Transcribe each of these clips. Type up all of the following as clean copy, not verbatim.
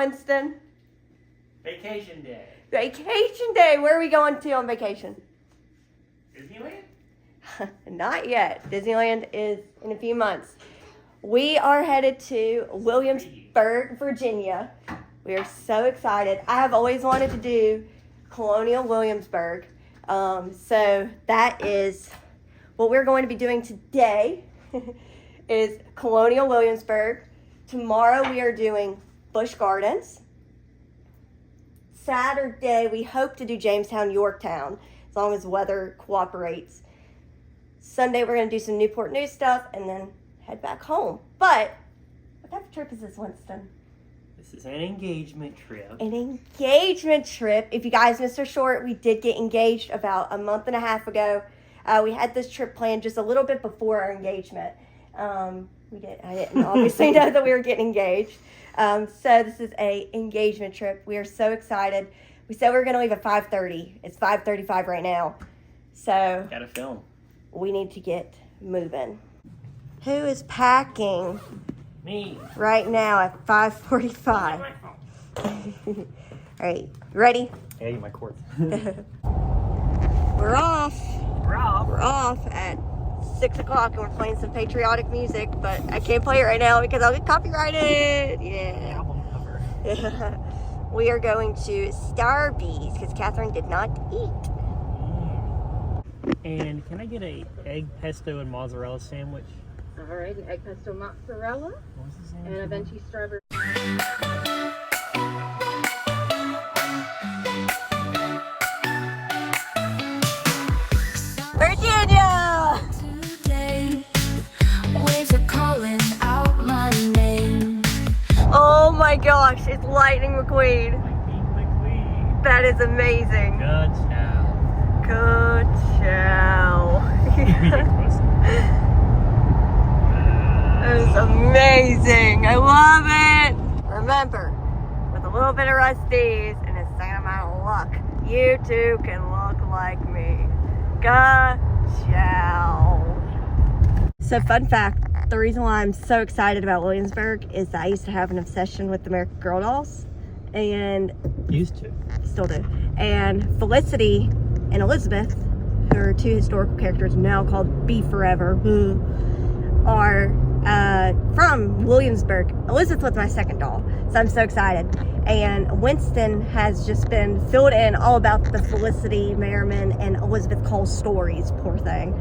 Winston? Vacation day. Vacation day. Where are we going to on vacation? Disneyland? Not yet. Disneyland is in a few months. We are headed to Williamsburg, Virginia. We are so excited. I have always wanted to do Colonial Williamsburg. So that is what we're going to be doing today is Colonial Williamsburg. Tomorrow we are doing Busch Gardens. Saturday we hope to do Jamestown, Yorktown, as long as the weather cooperates. Sunday we're going to do some Newport News stuff and then head back home. But what type of trip is this, Winston? This is an engagement trip. An engagement trip. If you guys missed our short, we did get engaged about a month and a half ago. We had this trip planned just a little bit before our engagement. I didn't obviously know that we were getting engaged. So this is a engagement trip. We are so excited. We said we were going to leave at 5:30. It's 5:35 right now. So Gotta film. we need to get moving. Who is packing? Me. Right now at 5:45. All right, ready? I gotta get my cords. We're off. We're off. We're off at 6 o'clock and we're playing some patriotic music, but I can't play it right now because I'll get copyrighted. Yeah. Album cover. We are going to Starbucks because Catherine did not eat. And can I get a egg pesto and mozzarella sandwich? All right, an egg pesto mozzarella What's the sandwich? and a venti strawberry. Virginia! Today, waves are calling out my name. Oh my gosh, it's Lightning McQueen. McQueen. That is amazing. Good chow. Good chow. That is amazing. I love it. Remember, with a little bit of Rusty's and a same amount of luck, you too can look like me. Good chow. So fun fact, the reason why I'm so excited about Williamsburg is that I used to have an obsession with American Girl dolls. And Used to. still do. And Felicity and Elizabeth, who are two historical characters now called Be Forever, are from Williamsburg. Elizabeth was my second doll, so I'm so excited. And Winston has just been filled in all about the Felicity Merriman and Elizabeth Cole stories, poor thing.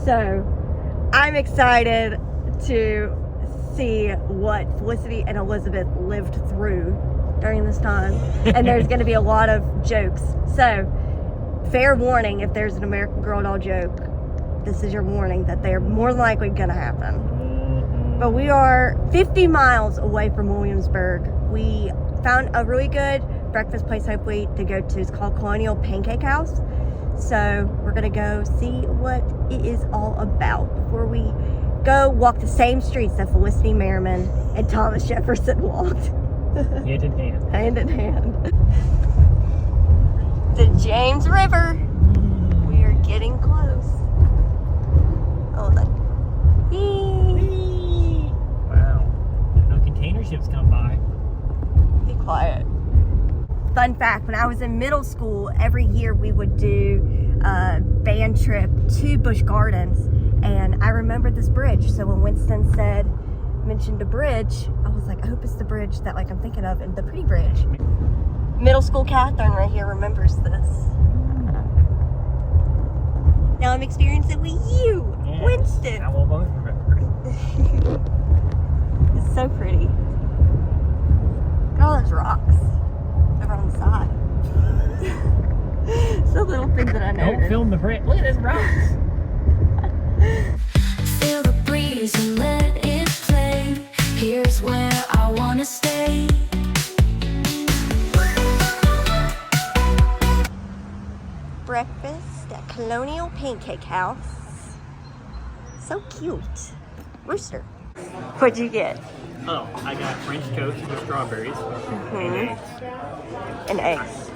So I'm excited to see what Felicity and Elizabeth lived through during this time. And there's going to be a lot of jokes. So fair warning, if there's an American Girl doll joke, this is your warning that they're more than likely going to happen. But we are 50 miles away from Williamsburg. We found a really good breakfast place, hopefully, to go to. It's called Colonial Pancake House. So we're going to go see what it is all about before we go walk the same streets that Felicity Merriman and Thomas Jefferson walked. Hand in hand. Hand in hand. The James River. We are getting close. Oh, that. Wow. No container ships come by. Be quiet. Fun fact, when I was in middle school, every year we would do a band trip to Busch Gardens. And I remembered this bridge. So when Winston mentioned a bridge, I was like, I hope it's the bridge that I'm thinking of, and the Pretty Bridge. Middle school Catherine right here remembers this. Now I'm experiencing it with you, Yeah. Winston. Now we'll both remember it. It's so pretty. Look at all those rocks over on the side. It's the little things that I know. Don't film the print. Look at this rocks. Feel the breeze and let it play. Here's where I wanna stay. Breakfast at Colonial Pancake House. So cute. Rooster. What'd you get? Oh, I got French toast with strawberries and eggs. And eggs.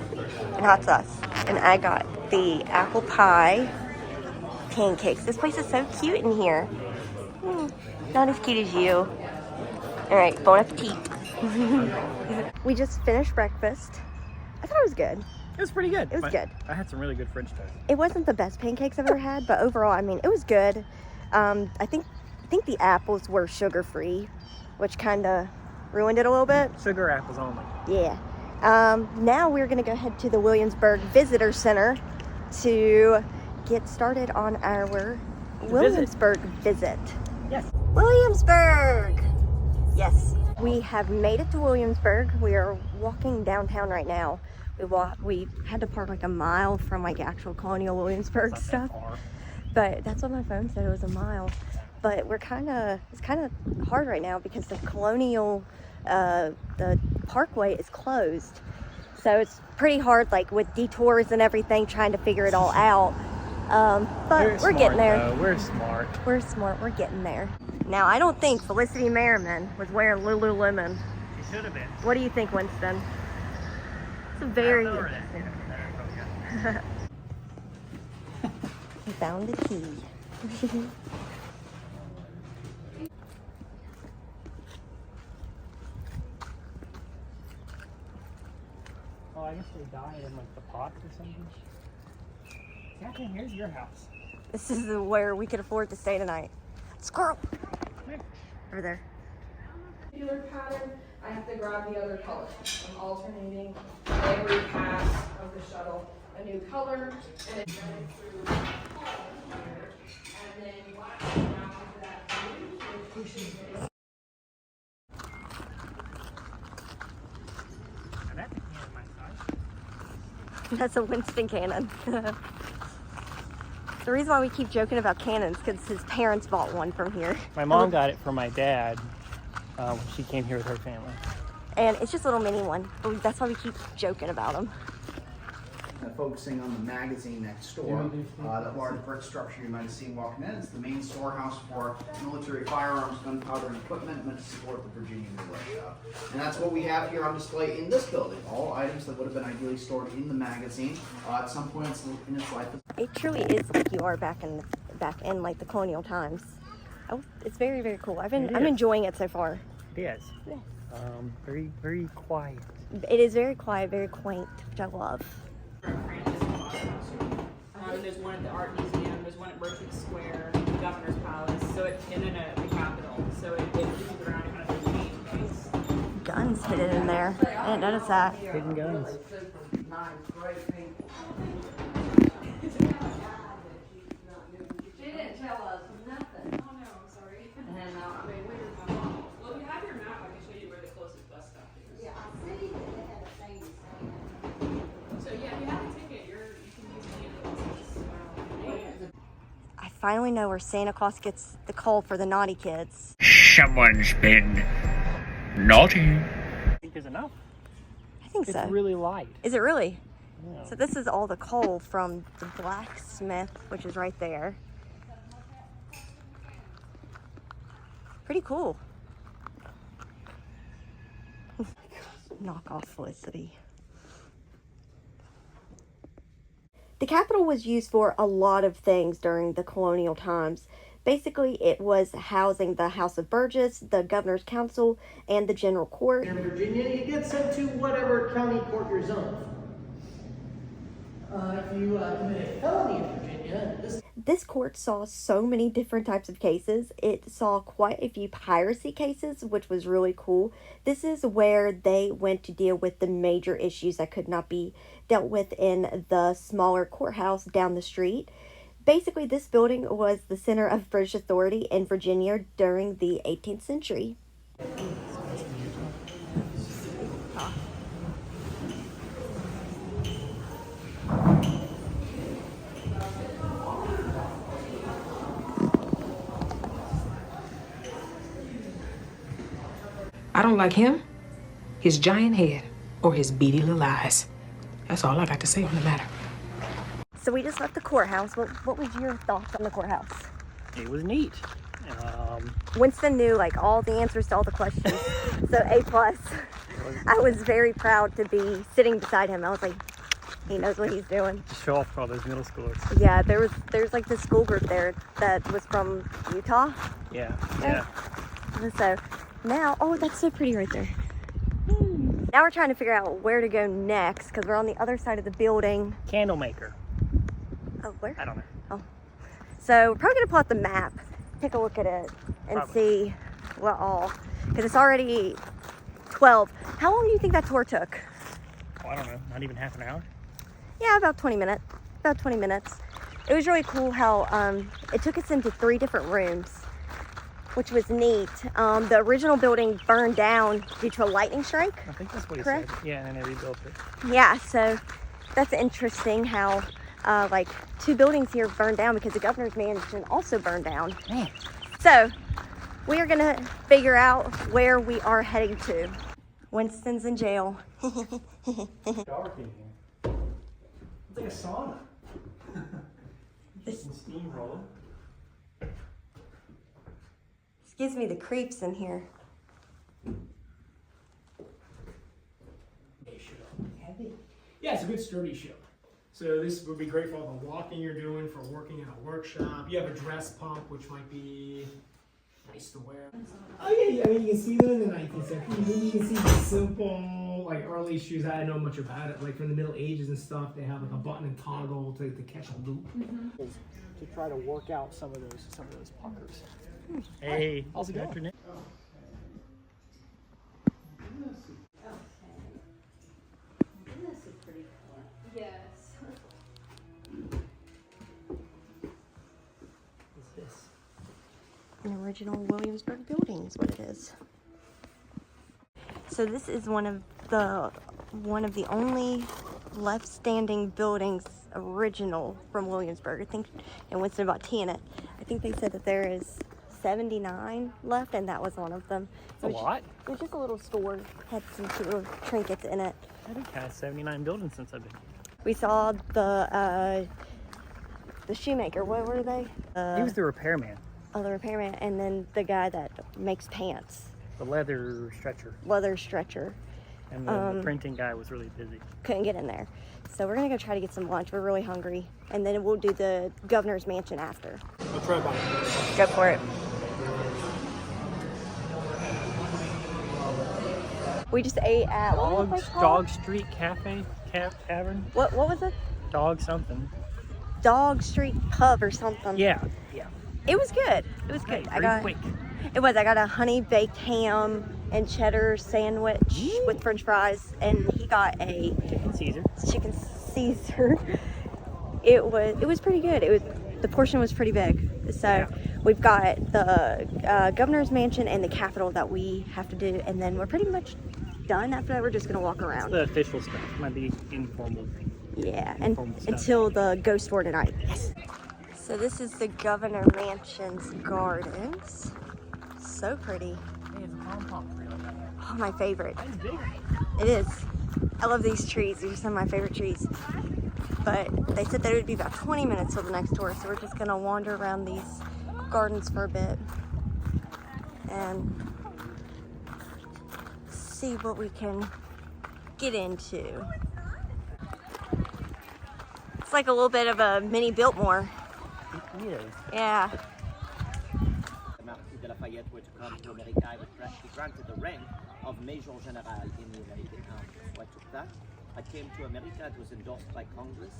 And hot sauce. And I got the apple pie pancakes. This place is so cute in here. Not as cute as you. Alright, bon appetit. We just finished breakfast. I thought it was good. It was pretty good. It was good. I had some really good French toast. It wasn't the best pancakes I've ever had, but overall, I mean, it was good. I think the apples were sugar-free, which kind of ruined it a little bit. Sugar apples only. Yeah. Now we're gonna go head to the Williamsburg Visitor Center to get started on our Williamsburg visit. Yes. Williamsburg! Yes. We have made it to Williamsburg. We are walking downtown right now. We had to park like a mile from like actual Colonial Williamsburg stuff. But that's what my phone said, it was a mile. But it's kind of hard right now because the Colonial, the parkway is closed. So it's pretty hard, like with detours and everything, trying to figure it all out. But we're getting there. Though. We're smart. We're smart, we're getting there. Now, I don't think Felicity Merriman was wearing Lululemon. She should have been. What do you think, Winston? It's a very... I don't know where that is. He found the key. Oh, I guess they died in like the pots or something. Catherine, here's your house. This is where we could afford to stay tonight. Squirrel! Over there. Particular pattern, I have to grab the other color. I'm alternating every pass of the shuttle a new color, and it's running through here, and then after that, pushes it. And that's a can of my size. That's a Winston cannon. The reason why we keep joking about cannons is because his parents bought one from here. My mom got it from my dad when she came here with her family. And it's just a little mini one. But that's why we keep joking about them. Focusing on the magazine next door, that large brick structure you might have seen walking in, it's the main storehouse for military firearms, gunpowder, and equipment meant to support the Virginia militia. And that's what we have here on display in this building. All items that would have been ideally stored in the magazine at some point in its life. It truly is like you are back in like the colonial times. Oh, it's very, very cool. I'm enjoying it so far. It is. Yeah. Very, very quiet. It is very quiet, very quaint, which I love. There's one at the Art Museum, there's one at Merchant Square, the Governor's Palace, and then at the Capitol. So it moves around and kind of the main base. Guns hidden in there. I didn't notice that. Hidden guns. She didn't tell us nothing. Oh no, I'm sorry. And then, I mean, well, if you have your map, I can show you where the closest bus stop is. Yeah, I see that they had a thing saying. So yeah, if you have a ticket, you can use any of the buses. I finally know where Santa Claus gets the coal for the naughty kids. Someone's been naughty. I think there's enough. I think It's so. really light. Is it really? Yeah. So this is all the coal from the blacksmith, which is right there. Pretty cool. Knock off Felicity. The Capitol was used for a lot of things during the colonial times. Basically, it was housing the House of Burgess, the Governor's Council, and the General Court. In Virginia, you get sent to whatever county court you're zoned for. If you commit a felony in Virginia, This court saw so many different types of cases. It saw quite a few piracy cases, which was really cool. This is where they went to deal with the major issues that could not be dealt with in the smaller courthouse down the street. Basically, this building was the center of British authority in Virginia during the 18th century. I don't like him, his giant head, or his beady little eyes. That's all I got to say on the matter. So we just left the courthouse. What was your thoughts on the courthouse? It was neat. Winston knew like all the answers to all the questions. So A+. I was very proud to be sitting beside him. I was like, he knows what he's doing. To show off for all those middle schoolers. Yeah, there's like this school group there that was from Utah. Yeah. So now, oh, that's so pretty right there. Now we're trying to figure out where to go next because we're on the other side of the building. Candle maker. Oh, where? I don't know. Oh. So we're probably gonna pull out the map, take a look at it, and see what all, because it's already 12. How long do you think that tour took? Oh, I don't know. Not even half an hour? Yeah, about 20 minutes. About 20 minutes. It was really cool how it took us into 3 different rooms, which was neat. The original building burned down due to a lightning strike. I think that's what he Correct? said. Yeah, and then they rebuilt it. Yeah, so that's interesting how like 2 buildings here burned down because the governor's mansion also burned down. Man. So we are gonna figure out where we are heading to. Winston's in jail. Dark in here. It's like a sauna. This Steam rolling. gives me the creeps in here. Yeah, it's a good sturdy show. So this would be great for all the walking you're doing, for working in a workshop. You have a dress pump, which might be nice to wear. Oh yeah, I mean, you can see them in the 19th century. You can see the simple, like early shoes. I didn't know much about it. Like from the Middle Ages and stuff, they have like a button and toggle to catch a loop. To try to work out some of those puckers. Hey, how's it going? Yes. What's this? An original Williamsburg building is what it is. So this is one of the only left standing buildings original from Williamsburg. I think in Winston about 10 it. I think they said that there is 79 left, and that was one of them. A lot? It was just a little store, had some cute little trinkets in it. I think I have 79 buildings since I've been here. We saw the shoemaker. What were they? He was the repairman. Oh, the repairman, and then the guy that makes pants. The leather stretcher. Leather stretcher. And the printing guy was really busy. Couldn't get in there. So we're gonna go try to get some lunch. We're really hungry. And then we'll do the governor's mansion after. I'll try about Go for it. We just ate at what was the place called? Dog Street Cafe Tavern. What was it? Dog something. Dog Street Pub or something. Yeah. It was good. It was good. Very quick. It was. I got a honey baked ham and cheddar sandwich with French fries, and he got a chicken Caesar. It was pretty good. The portion was pretty big. So we've got the governor's mansion and the Capitol that we have to do, and then we're pretty much done. After that, we're just gonna walk around. The official stuff might be informal. Yeah, and until the ghost tour tonight. Yes. So this is the Governor Mansion's gardens. So pretty. Hey, it's a pom-pom tree like that. Oh, my favorite. Mine's bigger. It is. I love these trees. These are some of my favorite trees. But they said that it would be about 20 minutes till the next tour, so we're just gonna wander around these gardens for a bit and see what we can get into. It's like a little bit of a mini Biltmore. It is. Yeah. The Marquis de Lafayette were to come to America, I would be granted the rank of Major General in the American Army. So I took that. I came to America. It was endorsed by Congress.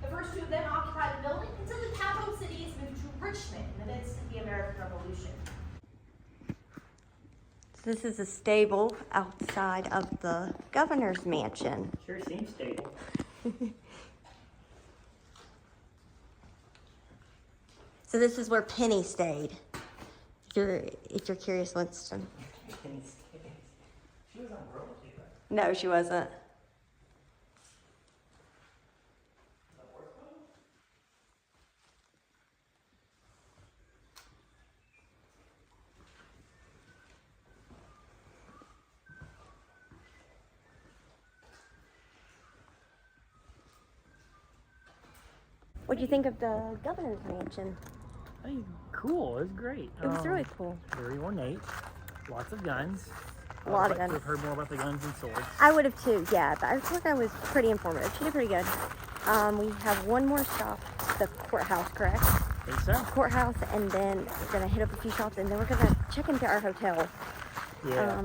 The first 2 of them occupied the building until the capital cities moved to Richmond in the midst of the American Revolution. So this is a stable outside of the governor's mansion. Sure seems stable. So this is where Penny stayed. If you're curious, Winston. She was on royalty, right? No, she wasn't. What do you think of the governor's mansion? Hey, cool. It was great. It was really cool. Very ornate. Lots of guns. A lot of guns. I've heard more about the guns and swords. I would have too, yeah. But I thought that was pretty informative. She did pretty good. We have one more stop, the courthouse, correct? I think so. Courthouse, and then we're gonna hit up a few shops, and then we're gonna check into our hotel. Yeah.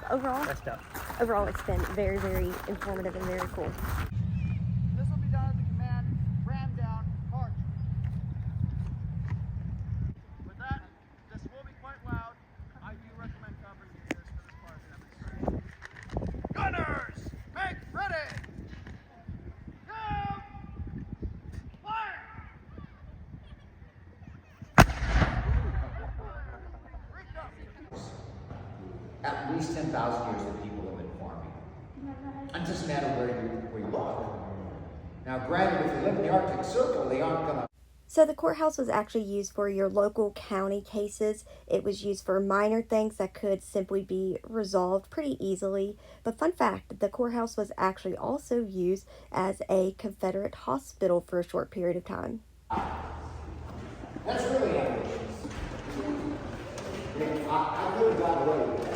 overall, Rest up. overall, it's been very, very informative and very cool. This will be done at the command, ram down, march. With that, this will be quite loud. I do recommend covering your ears for this part of the demonstration. Gunners, make ready! Go! Fire! At least 10,000 years that people have been farming. It doesn't matter where you look. Now, granted, if you live in the Arctic Circle, they aren't going to. So the courthouse was actually used for your local county cases. It was used for minor things that could simply be resolved pretty easily. But fun fact, the courthouse was actually also used as a Confederate hospital for a short period of time. That's really ambitious. I could have got away with that.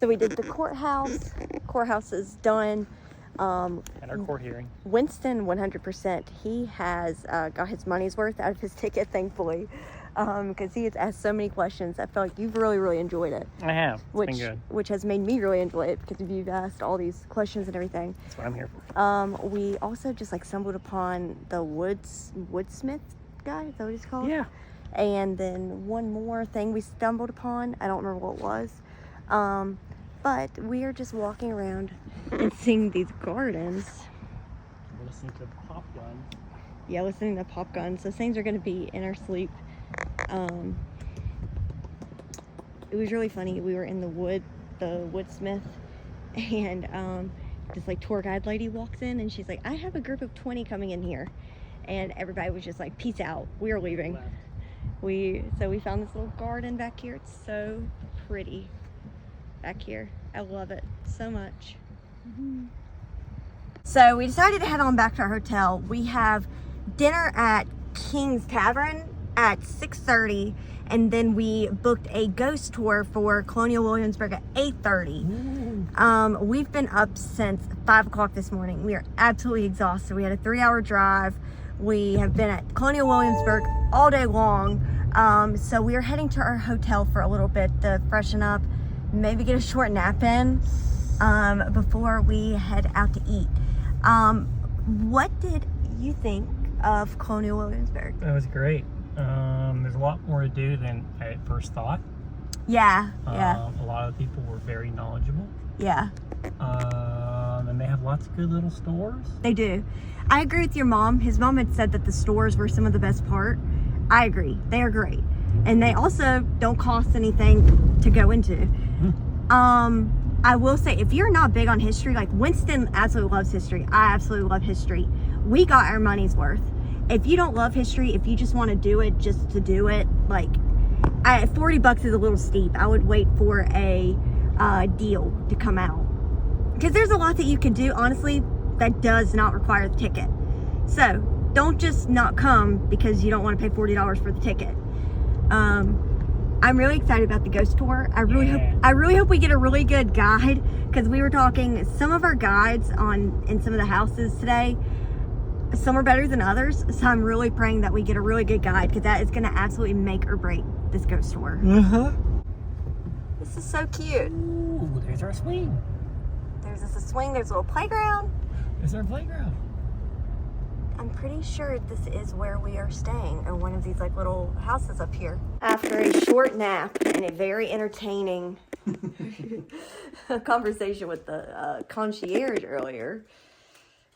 So we did the courthouse. Courthouse is done. And our court hearing. Winston, 100%. He has got his money's worth out of his ticket, thankfully, because he has asked so many questions. I feel like you've really, really enjoyed it. I have. It's been good. Which has made me really enjoy it because you've asked all these questions and everything. That's what I'm here for. We also just like stumbled upon the woodsmith guy. Is that what he's called? Yeah. And then one more thing we stumbled upon. I don't remember what it was. But we are just walking around and seeing these gardens. We're listening to pop guns. Yeah, listening to pop guns. Those things are going to be in our sleep. It was really funny. We were in the woodsmith, and this like tour guide lady walks in, and she's like, "I have a group of 20 coming in here," and everybody was just like, "Peace out. We're leaving." So we found this little garden back here. It's so pretty back here. I love it so much. So we decided to head on back to our hotel. We have dinner at King's Tavern at 6:30, and then we booked a ghost tour for Colonial Williamsburg at 8:30. We've been up since 5 o'clock this morning. We are absolutely exhausted. We had a 3-hour drive. We have been at Colonial Williamsburg all day long. So we are heading to our hotel for a little bit to freshen up, maybe get a short nap in before we head out to eat. What did you think of Colonial Williamsburg? It was great. There's a lot more to do than I at first thought. Yeah. A lot of people were very knowledgeable. Yeah. And they have lots of good little stores. They do. I agree with your mom. His mom had said that the stores were some of the best part. I agree. They are great. And they also don't cost anything to go into. I will say, if you're not big on history, like Winston absolutely loves history. I absolutely love history. We got our money's worth. If you don't love history, if you just want to do it just to do it, like $40 is a little steep. I would wait for a deal to come out. Because there's a lot that you can do, honestly, that does not require the ticket. So don't just not come because you don't want to pay $40 for the ticket. I'm really excited about the ghost tour. I really hope we get a really good guide, because we were talking, some of our guides in some of the houses today, some are better than others. So I'm really praying that we get a really good guide, because that is going to absolutely make or break this ghost tour. This is so cute. Ooh, there's our swing. There's a swing. There's a little playground. There's our playground. I'm pretty sure this is where we are staying, in one of these like little houses up here. After a short nap and a very entertaining conversation with the concierge earlier.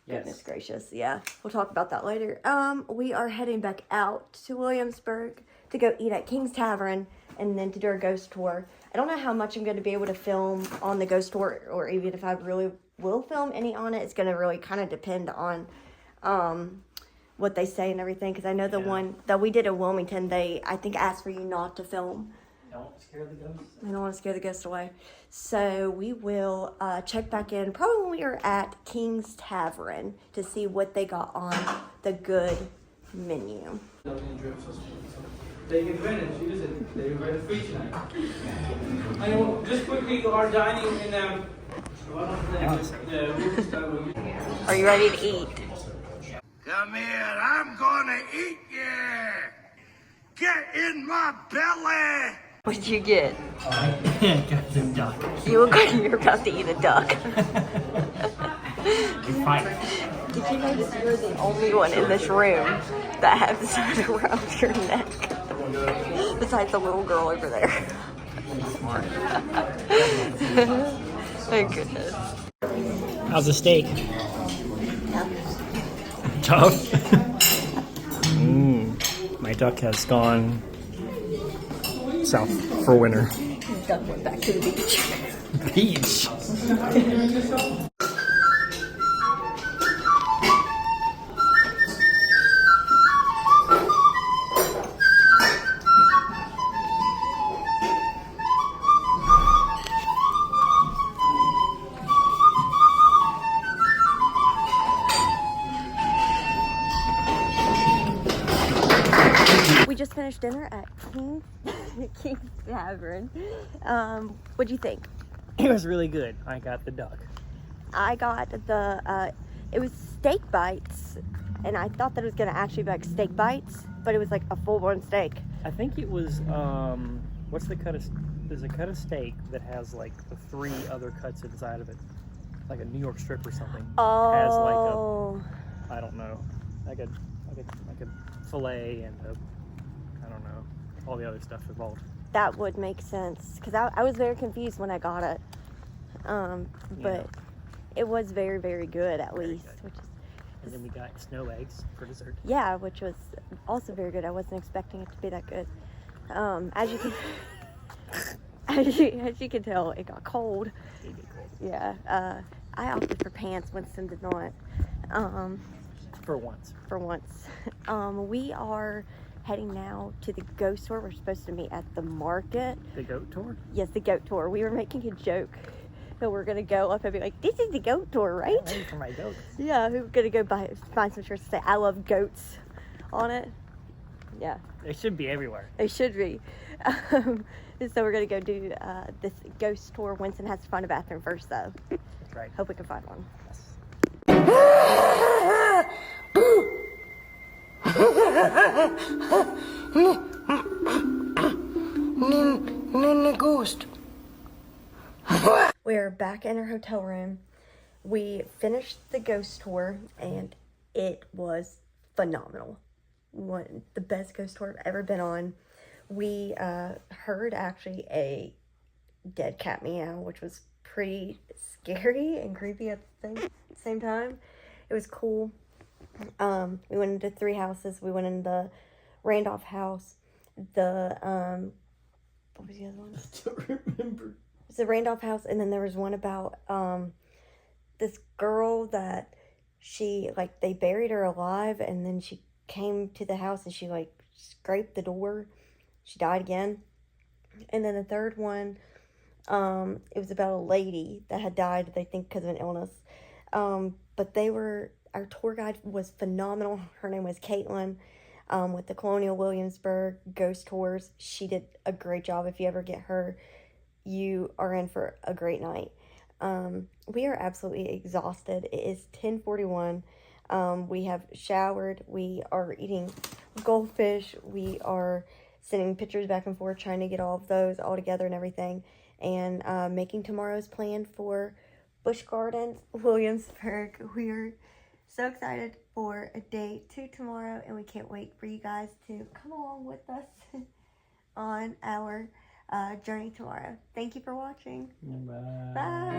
Yes. Goodness gracious, yeah. We'll talk about that later. We are heading back out to Williamsburg to go eat at King's Tavern and then to do our ghost tour. I don't know how much I'm going to be able to film on the ghost tour, or even if I really will film any on it. It's going to really kind of depend on what they say and everything, because I know the one that we did in Wilmington, they I think asked for you not to film. Don't scare the ghosts. I don't want to scare the ghosts away. So we will check back in probably when we are at King's Tavern to see what they got on the good menu. Take advantage, use it. They were free tonight. I just quickly, our dining in Are you ready to eat? Come here, I'm gonna eat you. Get in my belly. What did you get? I got the duck. You look like you're about to eat a duck. You're fine. Did you notice you're the only one in this room that has that around your neck? Besides the little girl over there. Smart. Thank goodness. How's the steak? Tough. My duck has gone south for winter. Duck went back to the beach. Beach. We just finished dinner at King's Tavern. What'd you think? It was really good. I got the duck. I got the, it was steak bites, and I thought that it was gonna actually be like steak bites, but it was like a full-blown steak. I think it was, what's the cut of, there's a cut of steak that has like the 3 other cuts inside of it. Like a New York strip or something. Oh. Has like a, I don't know, like a fillet and a, I don't know, all the other stuff involved. That would make sense, because I was very confused when I got it. But it was very, very good at least. Which is, and then we got snow eggs for dessert. yeah, which was also very good. I wasn't expecting it to be that good. As you can, as you can tell, it got cold. It did get cold. Yeah. I opted for pants. Winston did not. For once. For once. We are heading now to the ghost tour. We're supposed to meet at the market. The goat tour? Yes, the goat tour. We were making a joke that we're gonna go up and be like, "This is the goat tour, right?" I'm ready for my goats. Yeah, we were gonna go find some shirts that say "I love goats" on it. Yeah, They should be everywhere. they should be. So we're gonna go do this ghost tour. Winston has to find a bathroom first, though. That's right. Hope we can find one. Ghost. We're back in our hotel room. We finished the ghost tour and it was phenomenal. The best ghost tour I've ever been on. We heard actually a dead cat meow, which was pretty scary and creepy at the same time. It was cool. We went into 3 houses. We went in the Randolph house, the what was the other one? I don't remember. It was the Randolph house, and then there was one about this girl that she, like, they buried her alive, and then she came to the house and she, like, scraped the door. She died again. And then the third one, it was about a lady that had died, they think, because of an illness. But our tour guide was phenomenal. Her name was Caitlin, with the Colonial Williamsburg Ghost Tours. She did a great job. If you ever get her, you are in for a great night. We are absolutely exhausted. It is 10:41. We have showered. We are eating goldfish. We are sending pictures back and forth, trying to get all of those all together and everything. And making tomorrow's plan for Busch Gardens, Williamsburg. We are so excited for a day 2 tomorrow, and we can't wait for you guys to come along with us on our journey tomorrow. Thank you for watching. Bye. Bye.